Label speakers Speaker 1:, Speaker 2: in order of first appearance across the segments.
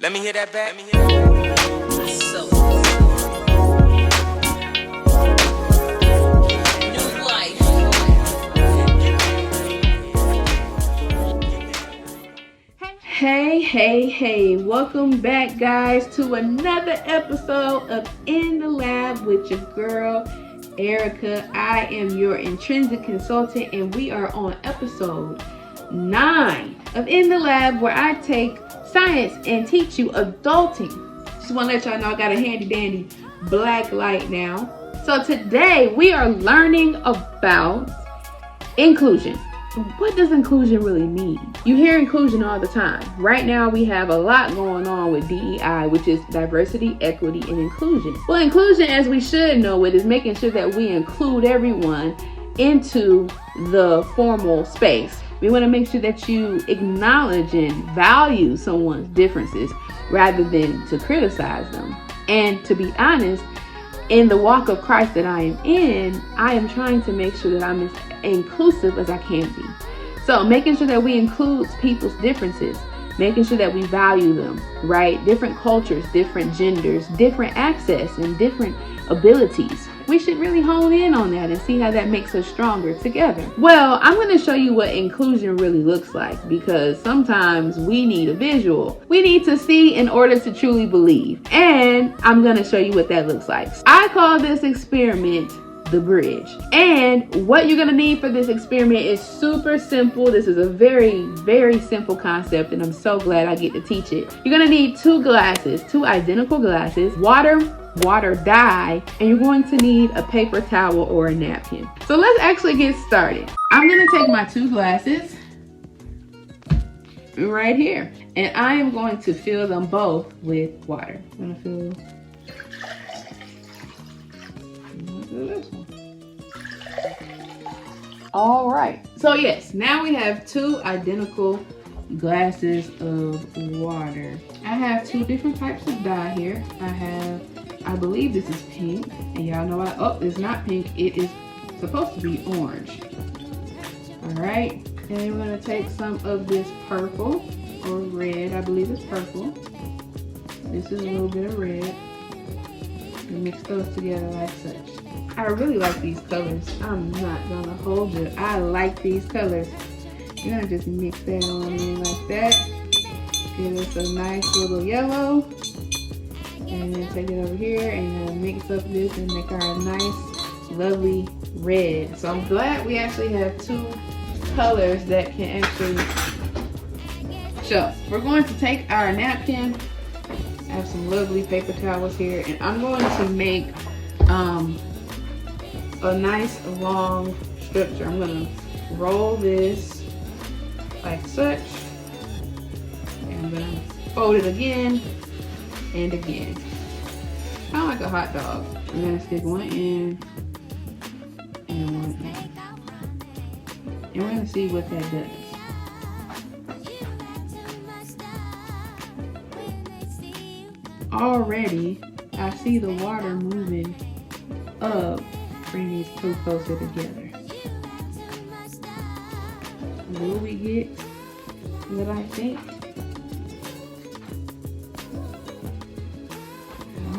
Speaker 1: Let me hear that back. Let me hear that back. So, new life.
Speaker 2: Hey, welcome back, guys, to another episode of In the Lab with your girl, Erica. I am your intrinsic consultant, and we are on episode 9 of In the Lab, where I take science and teach you adulting. Just want to let y'all know I got a handy dandy black light now. So today we are learning about inclusion. What does inclusion really mean? You hear inclusion all the time. Right now we have a lot going on with DEI, which is diversity, equity, and inclusion. Well, inclusion, as we should know it, is making sure that we include everyone into the formal space. We want to make sure that you acknowledge and value someone's differences rather than to criticize them. And to be honest, in the walk of Christ that I am in, I am trying to make sure that I'm as inclusive as I can be. So making sure that we include people's differences, making sure that we value them, right? Different cultures, different genders, different access, and different abilities. We should really hone in on that and see how that makes us stronger together. Well, I'm going to show you what inclusion really looks like, because sometimes we need a visual. We need to see in order to truly believe. And I'm going to show you what that looks like. I call this experiment the bridge. And what you're going to need for this experiment is super simple. This is a very, very simple concept, and I'm so glad I get to teach it. You're going to need 2 glasses, 2 identical glasses, water dye, and you're going to need a paper towel or a napkin. So let's actually get started. I'm going to take my 2 glasses right here, and I am going to fill them both with water. I'm going to fill this one. All right, so yes, now we have 2 identical glasses of water. I have 2 different types of dye here. I believe this is pink, and y'all know it's not pink, it is supposed to be orange. All right, and we're gonna take some of this purple or red. I believe it's purple. This is a little bit of red, and mix those together like such. I really like these colors. I'm not gonna hold it. I like these colors. You're gonna just mix that on in like that. Give us a nice little yellow. And then take it over here and mix up this and make our nice, lovely red. So I'm glad we actually have 2 colors that can actually show. We're going to take our napkin. I have some lovely paper towels here, and I'm going to make a nice long structure. I'm going to roll this like such, and I'm going to fold it again and again, kind of like a hot dog. I'm going to stick one in and one in, and we're going to see what that does. Already I see the water moving up, bring these 2 closer together. Will we get what I think?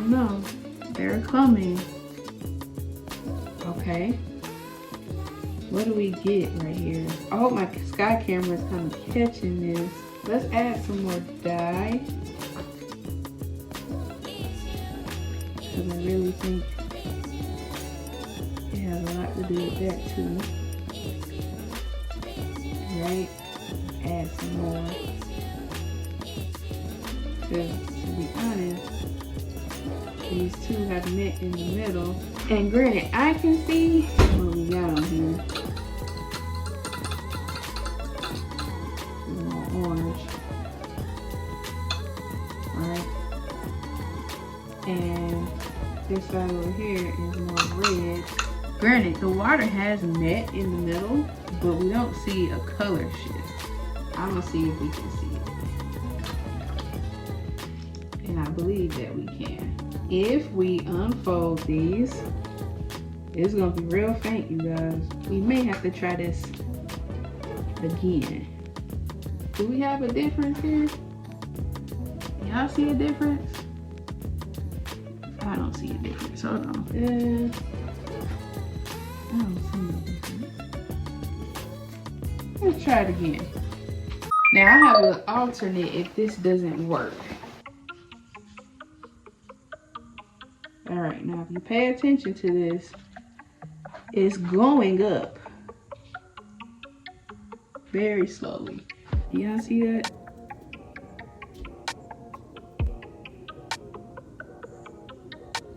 Speaker 2: No, they're coming. Okay, what do we get right here? I hope my sky camera is kind of catching this. Let's add some more dye, because I really think it has a lot to do with that too. Right? Add some more, because to be honest, these 2 have met in the middle. And granted, I can see what we got on here. More orange. Alright. And this side over here is more red. Granted, the water has met in the middle, but we don't see a color shift. I'm gonna see if we can see it. And I believe that we can. If we unfold these, it's gonna be real faint, you guys. We may have to try this again. Do we have a difference here? y'all see a difference? I don't see a difference. Hold on. I don't see a difference. Let's try it again. Now I have an alternate if this doesn't work. All right, now if you pay attention to this, it's going up very slowly. Y'all see that?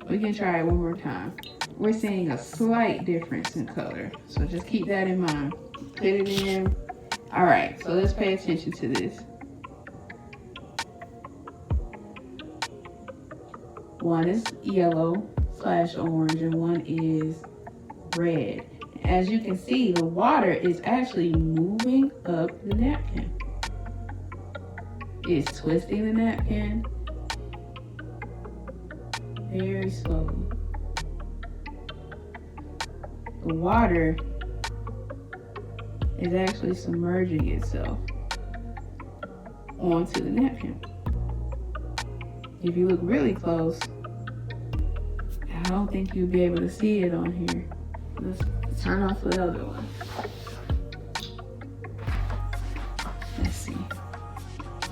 Speaker 2: We can try it one more time. We're seeing a slight difference in color, so just keep that in mind. Put it in. All right, so let's pay attention to this. One is yellow/orange and one is red. As you can see, the water is actually moving up the napkin. It's twisting the napkin very slowly. The water is actually submerging itself onto the napkin. If you look really close, I don't think you'll be able to see it on here. Let's turn off the other one. Let's see.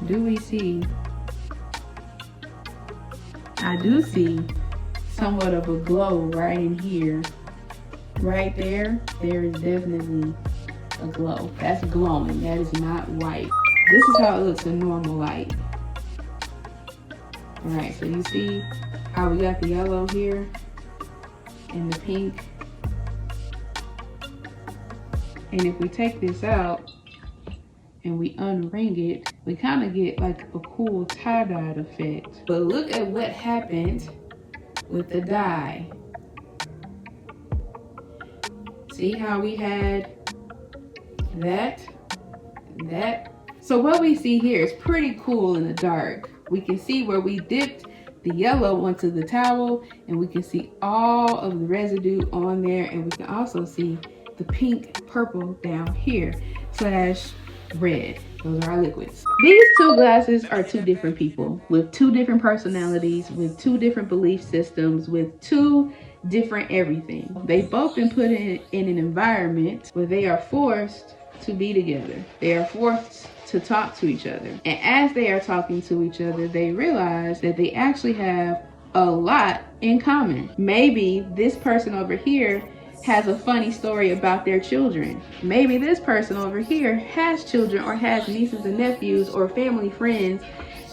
Speaker 2: Do we see? I do see somewhat of a glow right in here. Right there, there is definitely a glow. That's glowing. That is not white. This is how it looks in normal light. All right, so you see how we got the yellow here and the pink. And if we take this out and we unring it, we kind of get like a cool tie-dyed effect. But look at what happened with the dye. See how we had that. So what we see here is pretty cool in the dark. We can see where we dipped the yellow onto the towel, and we can see all of the residue on there, and we can also see the pink, purple down here, slash red. Those are our liquids. These two glasses are two different people with two different personalities, with two different belief systems, with two different everything. They've both been put in an environment where they are forced to be together. They are forced to talk to each other. And as they are talking to each other, they realize that they actually have a lot in common. Maybe this person over here has a funny story about their children. Maybe this person over here has children or has nieces and nephews or family friends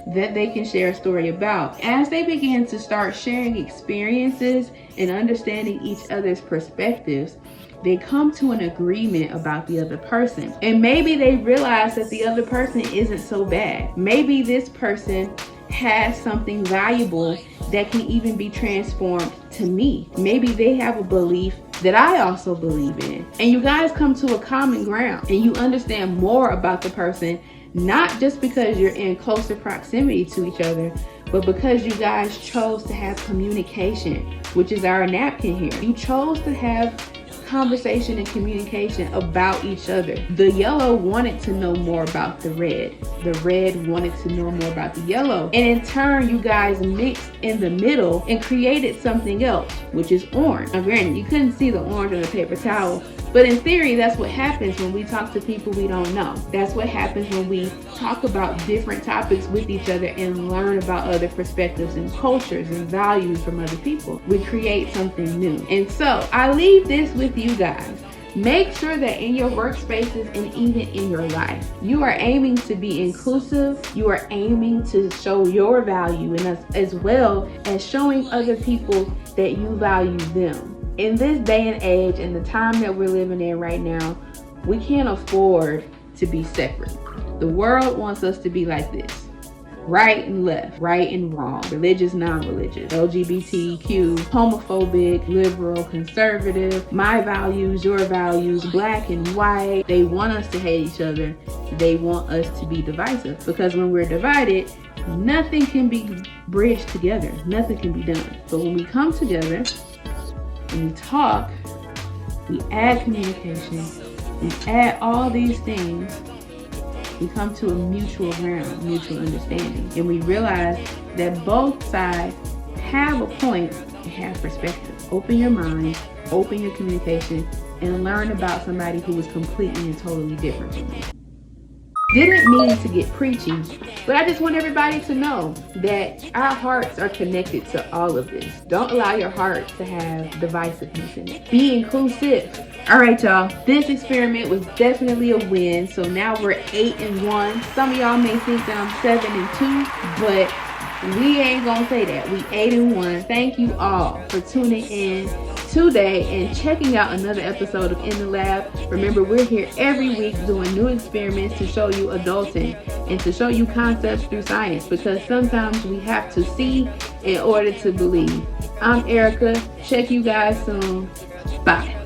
Speaker 2: that they can share a story about. As they begin to start sharing experiences and understanding each other's perspectives, they come to an agreement about the other person. And maybe they realize that the other person isn't so bad. Maybe this person has something valuable that can even be transformed to me. Maybe they have a belief that I also believe in. And you guys come to a common ground and you understand more about the person, not just because you're in closer proximity to each other, but because you guys chose to have communication, which is our napkin here. You chose to have conversation and communication about each other. The yellow wanted to know more about the red. The red wanted to know more about the yellow. And in turn, you guys mixed in the middle and created something else, which is orange. Now granted, you couldn't see the orange on the paper towel, but in theory, that's what happens when we talk to people we don't know. That's what happens when we talk about different topics with each other and learn about other perspectives and cultures and values from other people. We create something new. And so I leave this with you guys. Make sure that in your workspaces and even in your life, you are aiming to be inclusive. You are aiming to show your value, and as well as showing other people that you value them. In this day and age, in the time that we're living in right now, we can't afford to be separate. The world wants us to be like this: right and left, right and wrong, religious, non-religious, LGBTQ, homophobic, liberal, conservative, my values, your values, black and white. They want us to hate each other. They want us to be divisive, because when we're divided, nothing can be bridged together. Nothing can be done. But when we come together and we talk, we add communication, and add all these things, We come to a mutual ground, mutual understanding. And we realize that both sides have a point and have perspective. Open your mind, open your communication, and learn about somebody who is completely and totally different from you. Didn't mean to get preachy, but I just want everybody to know that our hearts are connected to all of this. Don't allow your heart to have divisiveness in it. Be inclusive. All right, y'all. This experiment was definitely a win. So now we're 8-1. Some of y'all may think that I'm 7-2, but we ain't gonna say that. We 8-1. Thank you all for tuning in today and checking out another episode of In the Lab. Remember, we're here every week doing new experiments to show you adulting and to show you concepts through science, because sometimes we have to see in order to believe. I'm Erica. Check you guys soon. Bye.